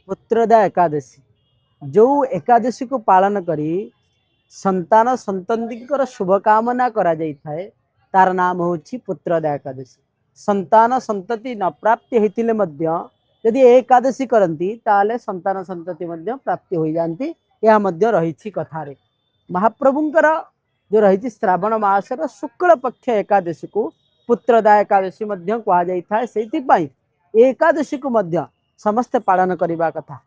पुत्रदा एकादशी जो एकादशी को पालन करी संतान संतति शुभकामना करा जाए तार नाम होची पुत्रदा एकादशी। संतान संतति न प्राप्ति होते यदि एकादशी करती ताले संतान संतति प्राप्ति हो जाती। यह रही कथारे महाप्रभुंकर जो रही श्रावण मासर शुक्ल पक्ष एकादशी को पुत्रदा एकादशी कहुई से एकादशी को समस्ते पालन करने कथा।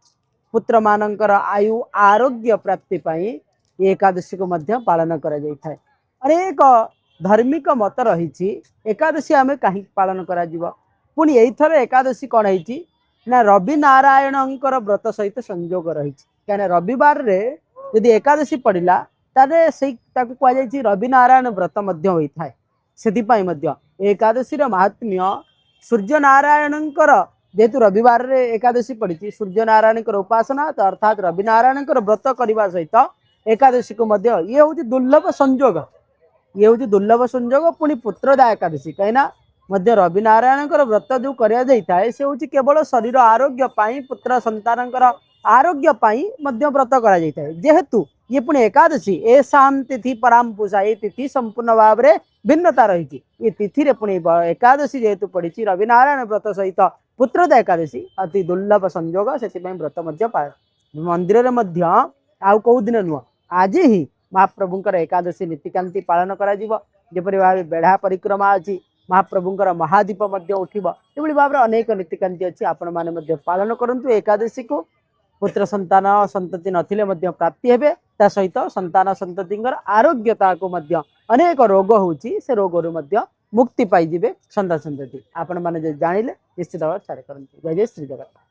पुत्र मानकर आयु आरोग्य प्राप्ति पाई एकादशी को पालन करा जाए। अनेक धार्मिक मत रही एकादशी आम कहीं पालन करा पुणी एथर एकादशी कौन है ना रवि नारायण व्रत सहित संयोग रही क्या रविवार रे यदि एकादशी पड़ला तारे से कहुई रवि नारायण व्रत होता है। से एकादशी महात्म्य सूर्य नारायण जेहेतु रविवार रे एकादशी पड़ी सूर्य नारायण उपासना तो अर्थात रवि नारायण व्रत करने सहित एकादशी को ये हूँ दुर्लभ संयोग। ये हूँ दुर्लभ संयोग पुणी पुत्रदा एकादशी कहीं रवि नारायण व्रत जो कराए से हूँ केवल शरीर आरोग्य पुत्र संतान आरोग्य व्रत करा जेहेतु ये पुणी एकादशी ऐसा तिथि परामपूषा ये तिथि संपूर्ण भाव में भिन्नता रही। ये तिथि पुणी एकादशी जेहेतु पड़ी रवि नारायण व्रत सहित पुत्रदा एकादशी अति दुर्लभ संयोग से व्रत मंदिर आउ कौ दिन नुह आज ही महाप्रभुंकर एकादशी नीतिकांति पालन करपरी भाव बेढ़ा परिक्रमा अच्छी महाप्रभुंकर महादीप उठब ये भाव में अनेक नीतिकांति अच्छी आपण मैंने पालन करूँ। एकादशी को पुत्र संतान संतति नथिले प्राप्ति हेबे ता सहित संतान संतति आरोग्यता को अनेक रोग होची से रोग मुक्ति पाइबे संतान संतति आपण मैंने जानिले निश्चित भाव छाड़ करते। जय जय श्री जगन्नाथ।